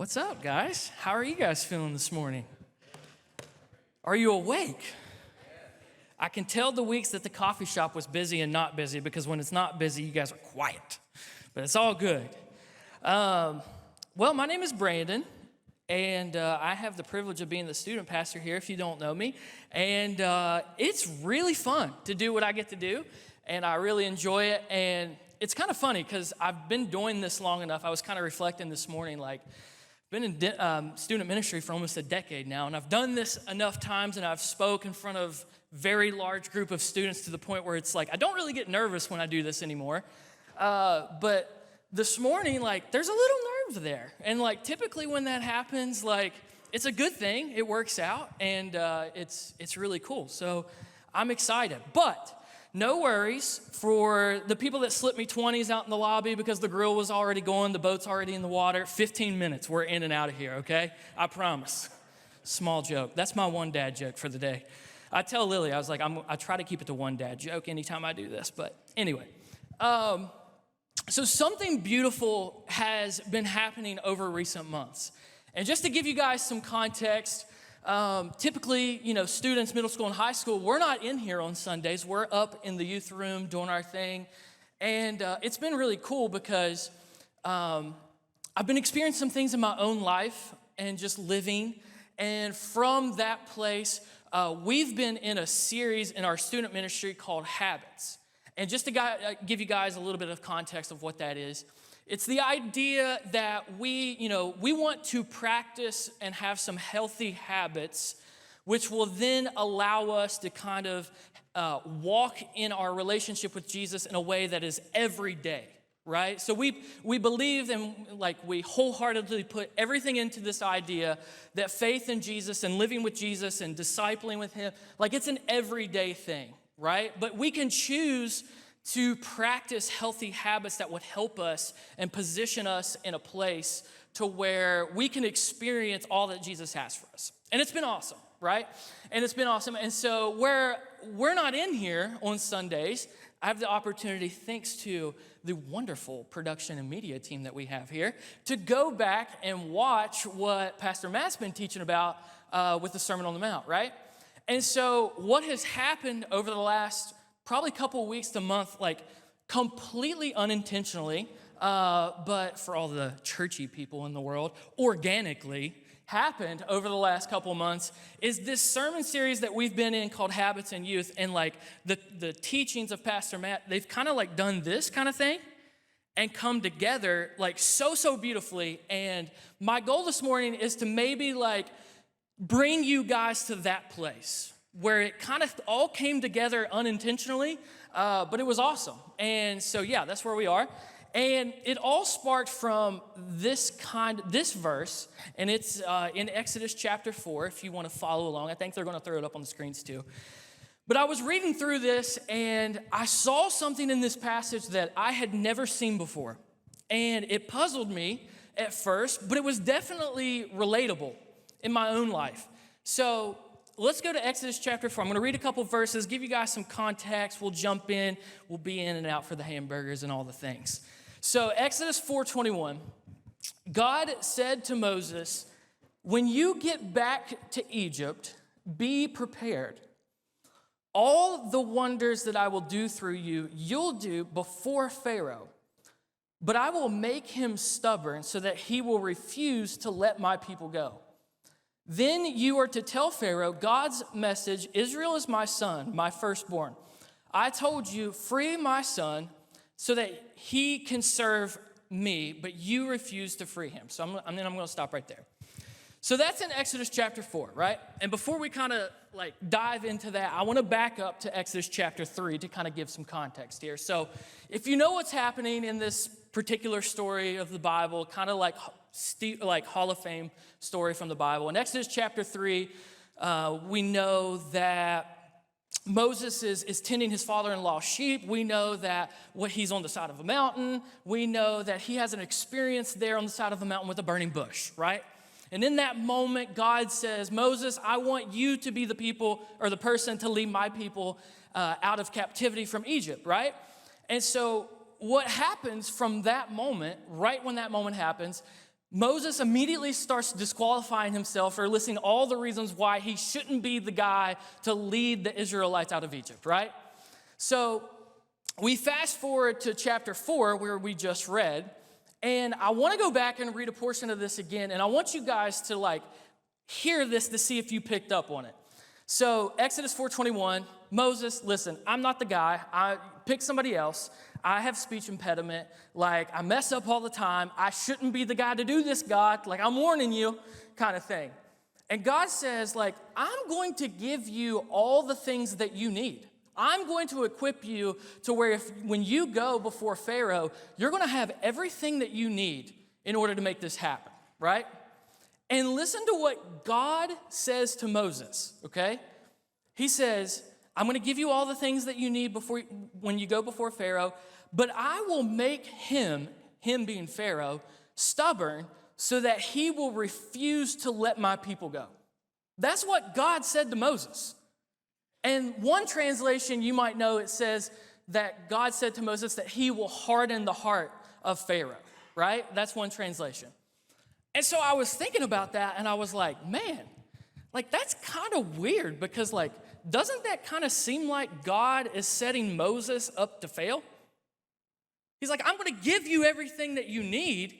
What's up, guys? How are you guys feeling this morning? Are you awake? I can tell the weeks that the coffee shop was busy and not busy, because when it's not busy, you guys are quiet. But it's all good. Well, my name is Brandon, and I have the privilege of being the student pastor here, if you don't know me. And it's really fun to do what I get to do, and I really enjoy it. And it's kind of funny, because I've been doing this long enough. I was kind of reflecting this morning, been in student ministry for almost a decade now, and I've done this enough times, and I've spoke in front of very large group of students to the point where it's like I don't really get nervous when I do this anymore. But this morning, there's a little nerve there, and typically when that happens, it's a good thing. It works out, and it's really cool. So I'm excited, but no worries for the people that slipped me 20s out in the lobby because the grill was already going, the boat's already in the water. 15 minutes, we're in and out of here, okay? I promise. Small joke. That's my one dad joke for the day. I tell Lily, I was like, I try to keep it to one dad joke anytime I do this, but anyway. So something beautiful has been happening over recent months. And just to give you guys some context, typically, students, middle school and high school, we're not in here on Sundays. We're up in the youth room doing our thing. And it's been really cool because I've been experiencing some things in my own life and just living. And from that place, we've been in a series in our student ministry called Habits. And just to give you guys a little bit of context of what that is, it's the idea that we want to practice and have some healthy habits, which will then allow us to kind of walk in our relationship with Jesus in a way that is every day, right? So we believe and we wholeheartedly put everything into this idea that faith in Jesus and living with Jesus and discipling with him, it's an everyday thing, right? But we can choose to practice healthy habits that would help us and position us in a place to where we can experience all that Jesus has for us. And it's been awesome, right? And it's been awesome. And so where we're not in here on Sundays, I have the opportunity, thanks to the wonderful production and media team that we have here, to go back and watch what Pastor Matt's been teaching about with the Sermon on the Mount, right? And so what has happened over the last probably couple weeks to month, completely unintentionally, but for all the churchy people in the world, organically happened over the last couple months, is this sermon series that we've been in called Habits in Youth. And the teachings of Pastor Matt, they've kind of done this kind of thing and come together so beautifully. And my goal this morning is to maybe bring you guys to that place where it kind of all came together unintentionally, but it was awesome. And so, yeah, that's where we are. And it all sparked from this verse, and it's in Exodus chapter 4, if you want to follow along. I think they're going to throw it up on the screens too. But I was reading through this, and I saw something in this passage that I had never seen before. And it puzzled me at first, but it was definitely relatable in my own life. So let's go to Exodus chapter 4. I'm going to read a couple verses, give you guys some context. We'll jump in. We'll be in and out for the hamburgers and all the things. So Exodus 4:21, God said to Moses, "When you get back to Egypt, be prepared. All the wonders that I will do through you, you'll do before Pharaoh. But I will make him stubborn so that he will refuse to let my people go. Then you are to tell Pharaoh God's message, Israel is my son, my firstborn. I told you, free my son so that he can serve me, but you refuse to free him." So I'm going to stop right there. So that's in Exodus chapter 4, right? And before we kind of dive into that, I want to back up to Exodus chapter 3 to kind of give some context here. So if you know what's happening in this particular story of the Bible, kind of like Hall of Fame story from the Bible. In Exodus chapter 3, we know that Moses is tending his father-in-law's sheep. We know that he's on the side of a mountain. We know that he has an experience there on the side of the mountain with a burning bush, right? And in that moment, God says, "Moses, I want you to be the people or the person to lead my people out of captivity from Egypt," right? And so what happens from that moment, right when that moment happens, Moses immediately starts disqualifying himself or listing all the reasons why he shouldn't be the guy to lead the Israelites out of Egypt, right? So we fast forward to chapter 4 where we just read, and I want to go back and read a portion of this again, and I want you guys to hear this to see if you picked up on it. So Exodus 4:21, Moses, listen, I'm not the guy. I pick somebody else. I have speech impediment. I mess up all the time. I shouldn't be the guy to do this, God. I'm warning you, kind of thing. And God says, I'm going to give you all the things that you need. I'm going to equip you to where when you go before Pharaoh, you're going to have everything that you need in order to make this happen, right? And listen to what God says to Moses, okay? He says, I'm going to give you all the things that you need when you go before Pharaoh, but I will make him being Pharaoh, stubborn so that he will refuse to let my people go. That's what God said to Moses. And one translation you might know, it says that God said to Moses that he will harden the heart of Pharaoh, right? That's one translation. And so I was thinking about that, and I was like, man, that's kind of weird because, doesn't that kind of seem like God is setting Moses up to fail? He's like, I'm going to give you everything that you need,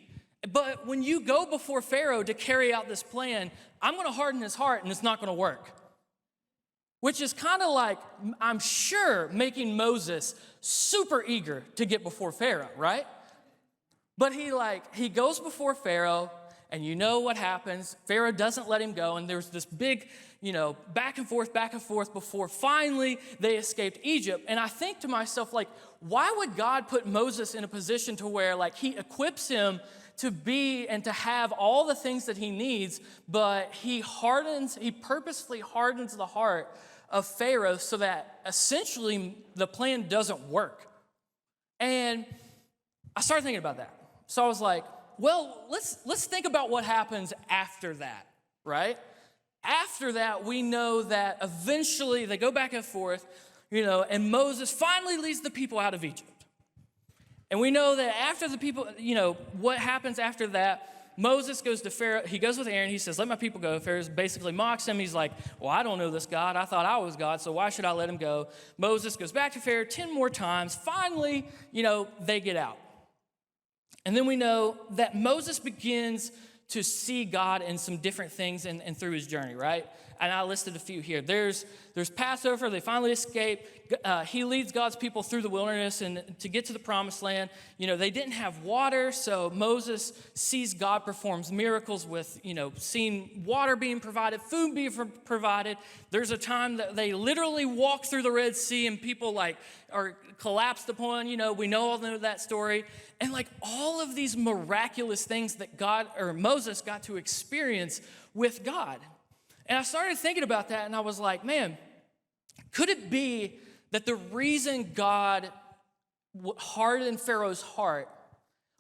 but when you go before Pharaoh to carry out this plan, I'm going to harden his heart, and it's not going to work. Which is kind of I'm sure, making Moses super eager to get before Pharaoh, right? But he goes before Pharaoh, and you know what happens. Pharaoh doesn't let him go, and there's this big, back and forth before finally they escaped Egypt. And I think to myself, why would God put Moses in a position to where, he equips him to be and to have all the things that he needs, but he purposefully hardens the heart of Pharaoh so that essentially the plan doesn't work. And I started thinking about that. So I was like, well, let's think about what happens after that, right? After that, we know that eventually they go back and forth, and Moses finally leads the people out of Egypt. And we know that after the people, what happens after that, Moses goes to Pharaoh. He goes with Aaron. He says, let my people go. Pharaoh basically mocks him. He's like, well, I don't know this God. I thought I was God, so why should I let him go? Moses goes back to Pharaoh 10 more times. Finally, they get out. And then we know that Moses begins to see God in some different things and through his journey, right? And I listed a few here. There's Passover. They finally escape. He leads God's people through the wilderness and to get to the promised land. They didn't have water, so Moses sees God performs miracles with, seeing water being provided, food being provided. There's a time that they literally walk through the Red Sea and people are collapsed upon. We know all of that story. And all of these miraculous things that Moses got to experience with God. And I started thinking about that, and I was like, man, could it be that the reason God hardened Pharaoh's heart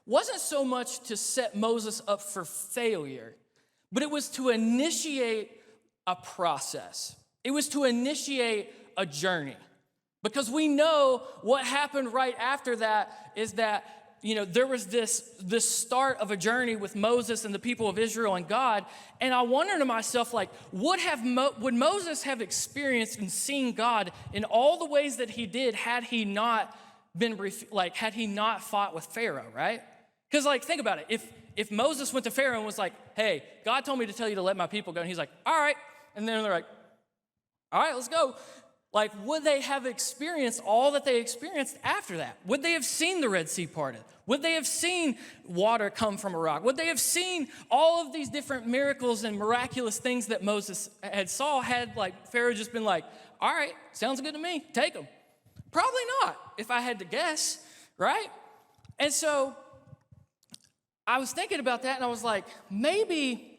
wasn't so much to set Moses up for failure, but it was to initiate a process. It was to initiate a journey. Because we know what happened right after that is that there was this start of a journey with Moses and the people of Israel and God. And I wonder to myself, would Moses have experienced and seen God in all the ways that he did had he not had he not fought with Pharaoh, right? Because think about it. If Moses went to Pharaoh and was like, hey, God told me to tell you to let my people go. And he's like, all right. And then they're like, all right, let's go. Would they have experienced all that they experienced after that? Would they have seen the Red Sea parted? Would they have seen water come from a rock? Would they have seen all of these different miracles and miraculous things that Moses had Pharaoh just been like, all right, sounds good to me, take them? Probably not, if I had to guess, right? And so I was thinking about that, and I was like, maybe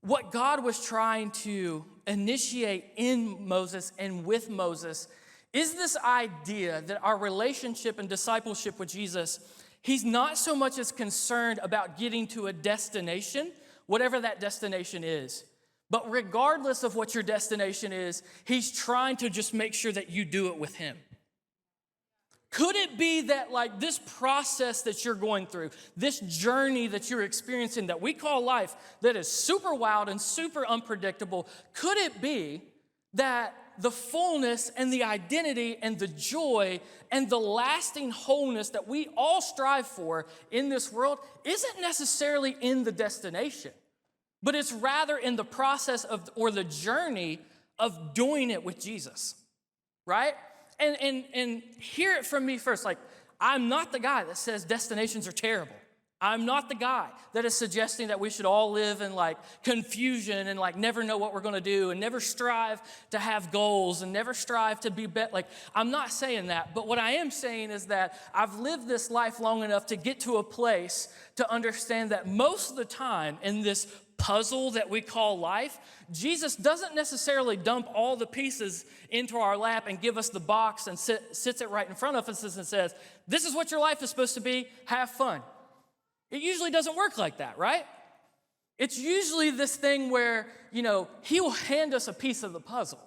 what God was trying to initiate in Moses and with Moses is this idea that our relationship and discipleship with Jesus, he's not so much as concerned about getting to a destination, whatever that destination is. But regardless of what your destination is, he's trying to just make sure that you do it with him. Could it be that like this process that you're going through, this journey that you're experiencing that we call life, that is super wild and super unpredictable, could it be that the fullness and the identity and the joy and the lasting wholeness that we all strive for in this world isn't necessarily in the destination, but it's rather in the process of, or the journey of doing it with Jesus, right? And hear it from me first. Like, I'm not the guy that says destinations are terrible. I'm not the guy that is suggesting that we should all live in like confusion and like never know what we're going to do and never strive to have goals and never strive to be better. Like, I'm not saying that. But what I am saying is that I've lived this life long enough to get to a place to understand that most of the time in this puzzle that we call life, Jesus doesn't necessarily dump all the pieces into our lap and give us the box and sits it right in front of us and says, this is what your life is supposed to be, have fun. It usually doesn't work like that, right? It's usually this thing where, he will hand us a piece of the puzzle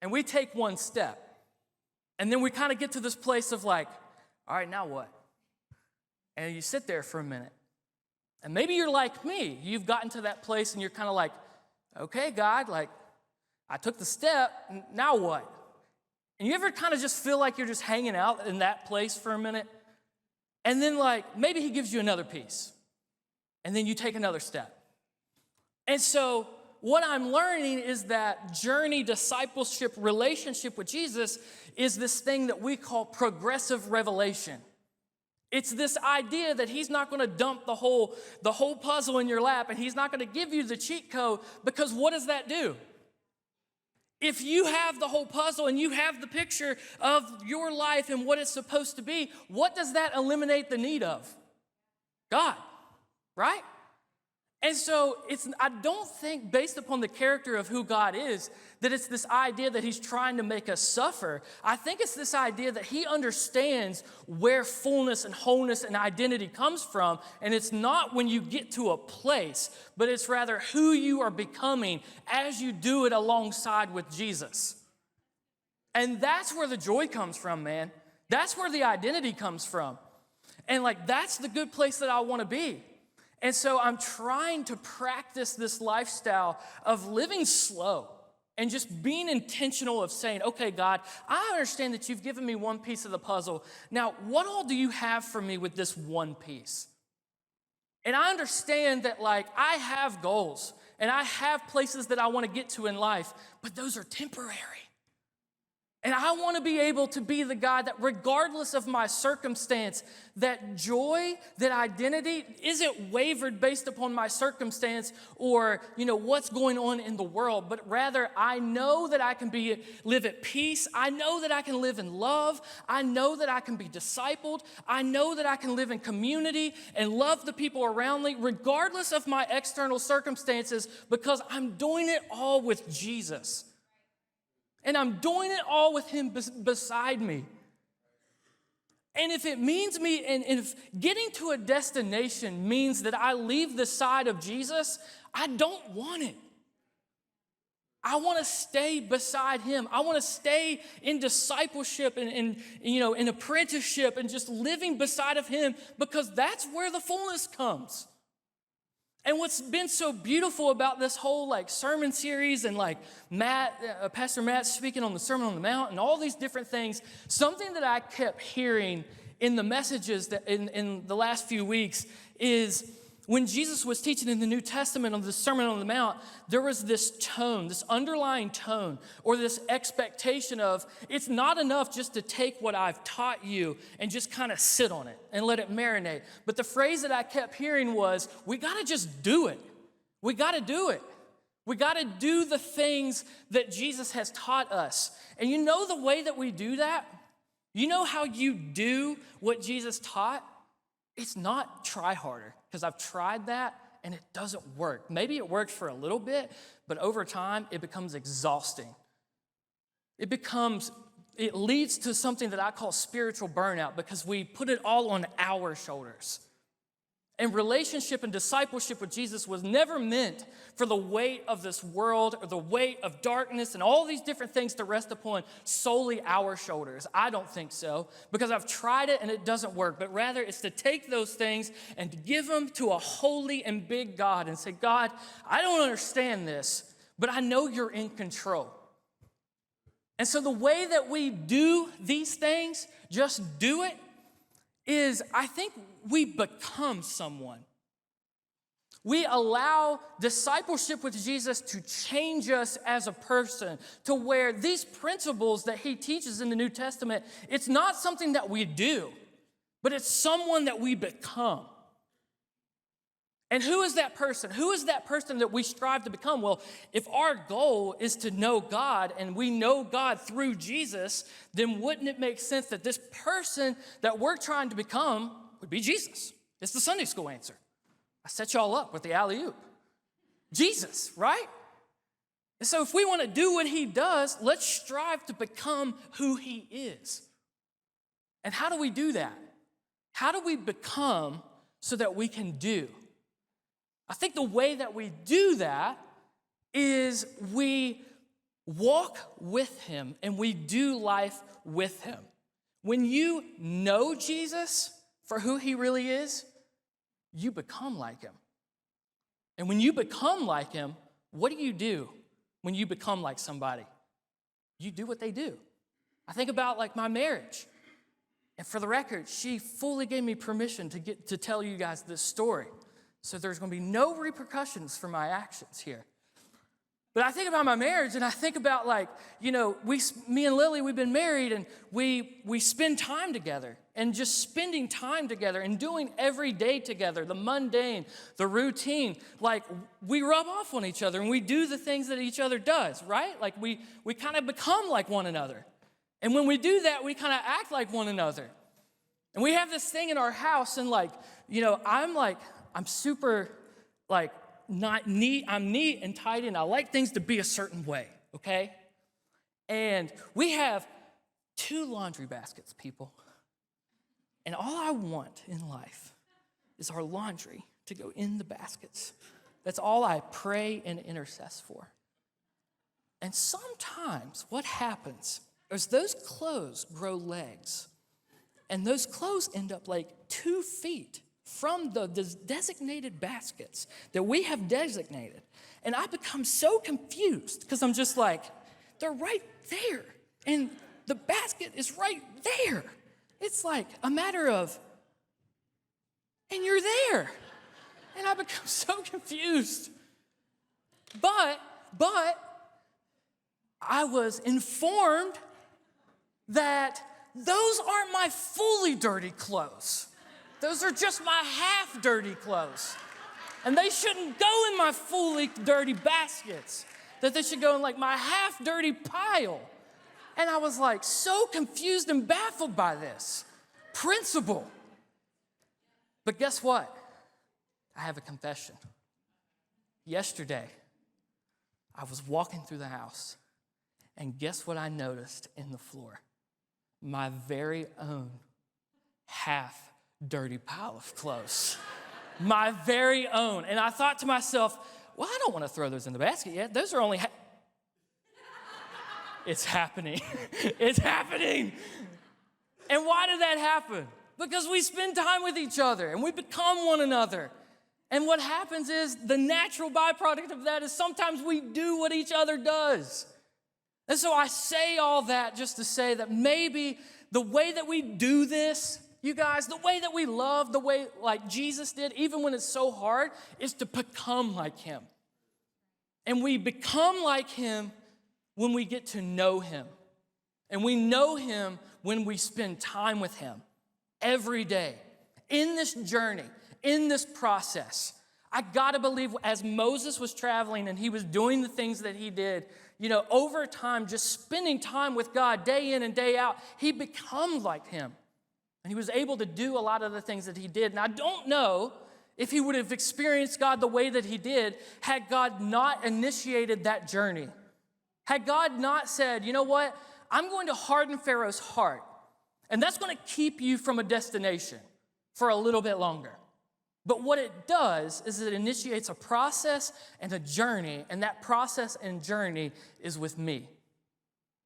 and we take one step and then we kind of get to this place of like, all right, now what? And you sit there for a minute. And maybe you're like me. You've gotten to that place and you're kind of like, okay, God, like, I took the step, now what? And you ever kind of just feel like you're just hanging out in that place for a minute? And then like, maybe he gives you another piece. And then you take another step. And so what I'm learning is that journey, discipleship, relationship with Jesus is this thing that we call progressive revelation. It's this idea that he's not going to dump the whole puzzle in your lap and he's not going to give you the cheat code, because what does that do? If you have the whole puzzle and you have the picture of your life and what it's supposed to be, what does that eliminate the need of? God, right? And so I don't think, based upon the character of who God is, that it's this idea that he's trying to make us suffer. I think it's this idea that he understands where fullness and wholeness and identity comes from, and it's not when you get to a place, but it's rather who you are becoming as you do it alongside with Jesus. And that's where the joy comes from, man. That's where the identity comes from. And like, that's the good place that I want to be. And so I'm trying to practice this lifestyle of living slow and just being intentional of saying, okay, God, I understand that you've given me one piece of the puzzle. Now, what all do you have for me with this one piece? And I understand that like I have goals and I have places that I want to get to in life, but those are temporary. And I want to be able to be the guy that regardless of my circumstance, that joy, that identity isn't wavered based upon my circumstance or, what's going on in the world, but rather I know that I can live at peace. I know that I can live in love. I know that I can be discipled. I know that I can live in community and love the people around me regardless of my external circumstances, because I'm doing it all with Jesus. And I'm doing it all with him beside me. And if it means me, and if getting to a destination means that I leave the side of Jesus, I don't want it. I want to stay beside him. I want to stay in discipleship and in apprenticeship and just living beside of him, because that's where the fullness comes. And what's been so beautiful about this whole like sermon series and like Pastor Matt speaking on the Sermon on the Mount and all these different things, something that I kept hearing in the messages that in the last few weeks is when Jesus was teaching in the New Testament on the Sermon on the Mount, there was this tone, this underlying tone, or this expectation of it's not enough just to take what I've taught you and just kind of sit on it and let it marinate. But the phrase that I kept hearing was, we got to just do it. We got to do it. We got to do the things that Jesus has taught us. And you know the way that we do that? You know how you do what Jesus taught? It's not try harder, because I've tried that and it doesn't work. Maybe it worked for a little bit, but over time it becomes exhausting. It leads to something that I call spiritual burnout, because we put it all on our shoulders. And relationship and discipleship with Jesus was never meant for the weight of this world or the weight of darkness and all these different things to rest upon solely our shoulders. I don't think so, because I've tried it and it doesn't work. But rather, it's to take those things and to give them to a holy and big God and say, God, I don't understand this, but I know you're in control. And so the way that we do these things, just do it, is I think we become someone. We allow discipleship with Jesus to change us as a person, to where these principles that he teaches in the New Testament, it's not something that we do, but it's someone that we become. And who is that person? Who is that person that we strive to become? Well, if our goal is to know God and we know God through Jesus, then wouldn't it make sense that this person that we're trying to become would be Jesus? It's the Sunday school answer. I set y'all up with the alley-oop. Jesus, right? And so if we want to do what he does, let's strive to become who he is. And how do we do that? How do we become so that we can do? I think the way that we do that is we walk with him and we do life with him. When you know Jesus for who he really is, you become like him. And when you become like him, what do? When you become like somebody? You do what they do. I think about like my marriage. And for the record, she fully gave me permission to tell you guys this story. So there's going to be no repercussions for my actions here. But I think about my marriage, and I think about like, me and Lily, we've been married, and we spend time together, and just spending time together and doing every day together, the mundane, the routine, like we rub off on each other, and we do the things that each other does, right? Like we kind of become like one another. And when we do that, we kind of act like one another. And we have this thing in our house, and I'm super, not neat. I'm neat and tidy, and I like things to be a certain way, okay? And we have 2 laundry baskets, people. And all I want in life is our laundry to go in the baskets. That's all I pray and intercess for. And sometimes what happens is those clothes grow legs, and those clothes end up like 2 feet from the designated baskets that we have designated. And I become so confused because I'm just like, they're right there. And the basket is right there. It's like a matter of, and you're there. And I become so confused. But I was informed that those aren't my fully dirty clothes. Those are just my half dirty clothes. And they shouldn't go in my fully dirty baskets. That they should go in like my half dirty pile. And I was like so confused and baffled by this principle. But guess what? I have a confession. Yesterday, I was walking through the house, and guess what I noticed in the floor? My very own half dirty pile of clothes. My very own. And I thought to myself, well, I don't want to throw those in the basket yet. Those are only It's happening. It's happening. And why did that happen? Because we spend time with each other and we become one another. And what happens is the natural byproduct of that is sometimes we do what each other does. And so I say all that just to say that maybe the way that we do this, you guys, the way that we love, the way like Jesus did, even when it's so hard, is to become like him. And we become like him when we get to know him. And we know him when we spend time with him every day. In this journey, in this process, I gotta believe as Moses was traveling and he was doing the things that he did, over time, just spending time with God day in and day out, he becomes like him. And he was able to do a lot of the things that he did. And I don't know if he would have experienced God the way that he did had God not initiated that journey. Had God not said, you know what? I'm going to harden Pharaoh's heart. And that's going to keep you from a destination for a little bit longer. But what it does is it initiates a process and a journey, and that process and journey is with me.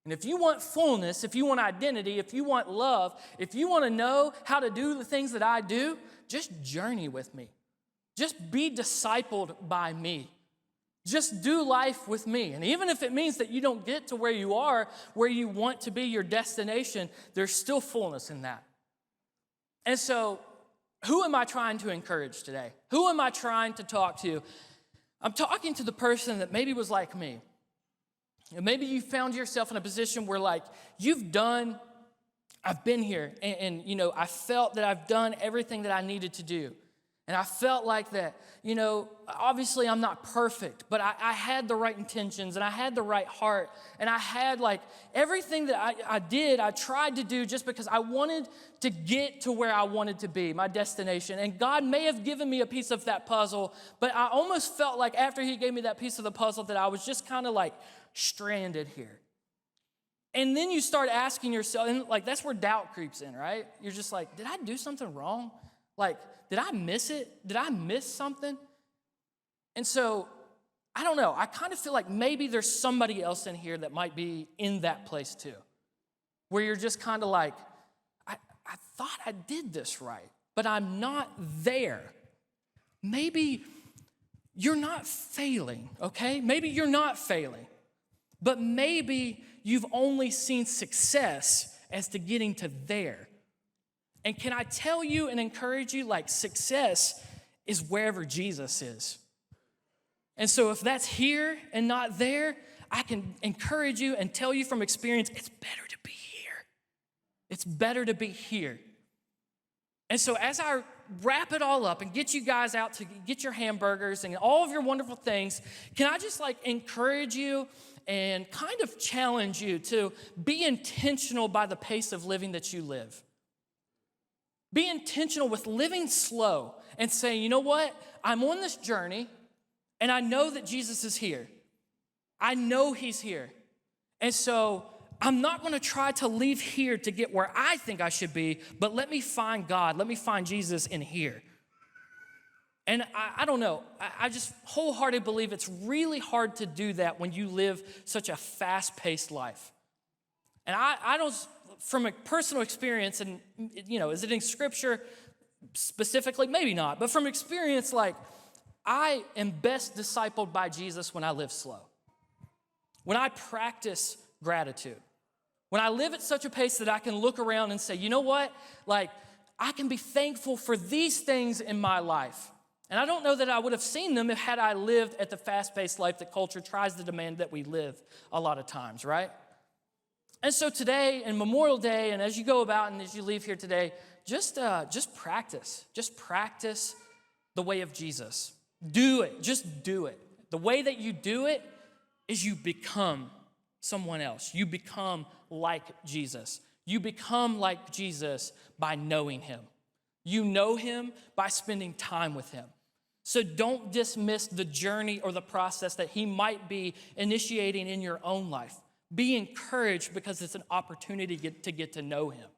And if you want fullness, if you want identity, if you want love, if you want to know how to do the things that I do, just journey with me. Just be discipled by me. Just do life with me. And even if it means that you don't get to where you are, where you want to be, your destination, there's still fullness in that. And so, who am I trying to encourage today? Who am I trying to talk to? I'm talking to the person that maybe was like me. And maybe you found yourself in a position where like I've been here and I felt that I've done everything that I needed to do. And I felt like that, obviously I'm not perfect, but I had the right intentions and I had the right heart. And I had like everything that I did, I tried to do just because I wanted to get to where I wanted to be, my destination. And God may have given me a piece of that puzzle, but I almost felt like after he gave me that piece of the puzzle that I was just kind of like stranded here. And then you start asking yourself, and like that's where doubt creeps in, right? You're just like, did I do something wrong? Like, did I miss it? Did I miss something? And so, I don't know. I kind of feel like maybe there's somebody else in here that might be in that place too, where you're just kind of like, I thought I did this right, but I'm not there. Maybe you're not failing, okay? Maybe you're not failing, but maybe you've only seen success as to getting to there. And can I tell you and encourage you, like success is wherever Jesus is. And so if that's here and not there, I can encourage you and tell you from experience, it's better to be here. It's better to be here. And so as I wrap it all up and get you guys out to get your hamburgers and all of your wonderful things, can I just like encourage you and kind of challenge you to be intentional by the pace of living that you live. Be intentional with living slow and saying, you know what? I'm on this journey and I know that Jesus is here. I know he's here. And so I'm not going to try to leave here to get where I think I should be, but let me find God. Let me find Jesus in here. And I don't know. I just wholeheartedly believe it's really hard to do that when you live such a fast-paced life. And I don't, from a personal experience, and is it in scripture specifically? Maybe not. But from experience, like, I am best discipled by Jesus when I live slow. When I practice gratitude. When I live at such a pace that I can look around and say, you know what? Like, I can be thankful for these things in my life. And I don't know that I would have seen them had I lived at the fast-paced life that culture tries to demand that we live a lot of times, right? And so today, and Memorial Day, and as you go about and as you leave here today, just practice. Just practice the way of Jesus. Do it. Just do it. The way that you do it is you become someone else. You become like Jesus. You become like Jesus by knowing him. You know him by spending time with him. So don't dismiss the journey or the process that he might be initiating in your own life. Be encouraged because it's an opportunity to get to know him.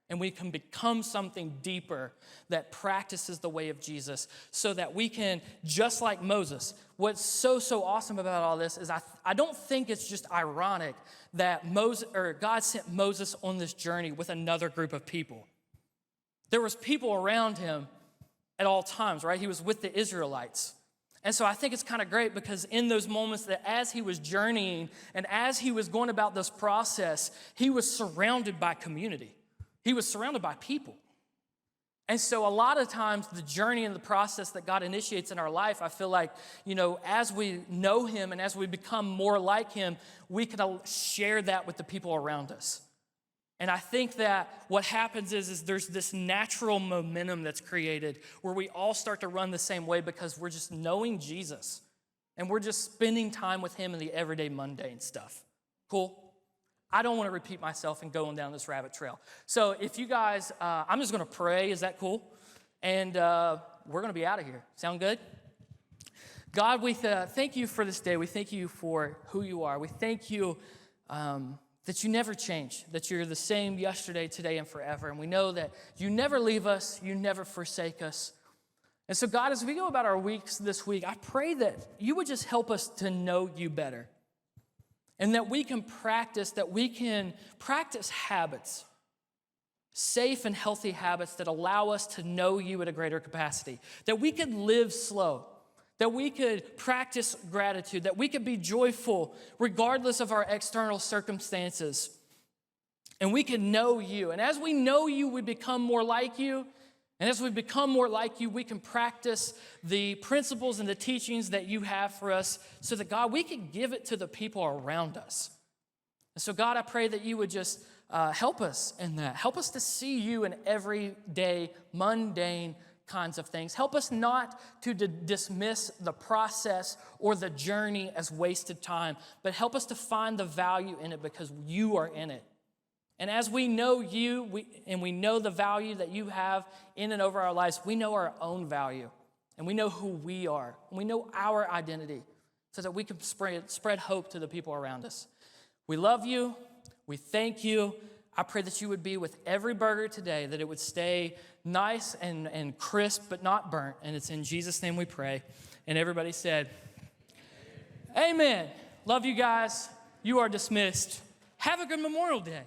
And we can become something deeper that practices the way of Jesus so that we can, just like Moses, what's so awesome about all this is I don't think it's just ironic that God sent Moses on this journey with another group of people. There was people around him at all times, right? He was with the Israelites. And so I think it's kind of great because in those moments that as he was journeying and as he was going about this process, he was surrounded by community. He was surrounded by people. And so a lot of times the journey and the process that God initiates in our life, I feel like, as we know him and as we become more like him, we can share that with the people around us. And I think that what happens is there's this natural momentum that's created where we all start to run the same way because we're just knowing Jesus and we're just spending time with him in the everyday mundane stuff. Cool? I don't want to repeat myself and going down this rabbit trail. So if you guys, I'm just going to pray. Is that cool? And we're going to be out of here. Sound good? God, we thank you for this day. We thank you for who you are. We thank you that you never change, that you're the same yesterday, today, and forever. And we know that you never leave us, you never forsake us. And so, God, as we go about our weeks this week, I pray that you would just help us to know you better. And that we can practice habits, safe and healthy habits that allow us to know you at a greater capacity. That we could live slow. That we could practice gratitude. That we could be joyful regardless of our external circumstances. And we can know you. And as we know you, we become more like you. And as we become more like you, we can practice the principles and the teachings that you have for us so that, God, we can give it to the people around us. And so, God, I pray that you would just help us in that. Help us to see you in everyday, mundane kinds of things. Help us not to dismiss the process or the journey as wasted time, but help us to find the value in it because you are in it. And as we know you, we know the value that you have in and over our lives, we know our own value. And we know who we are. And we know our identity so that we can spread hope to the people around us. We love you. We thank you. I pray that you would be with every burger today, that it would stay nice and crisp but not burnt. And it's in Jesus' name we pray. And everybody said, Amen. Love you guys. You are dismissed. Have a good Memorial Day.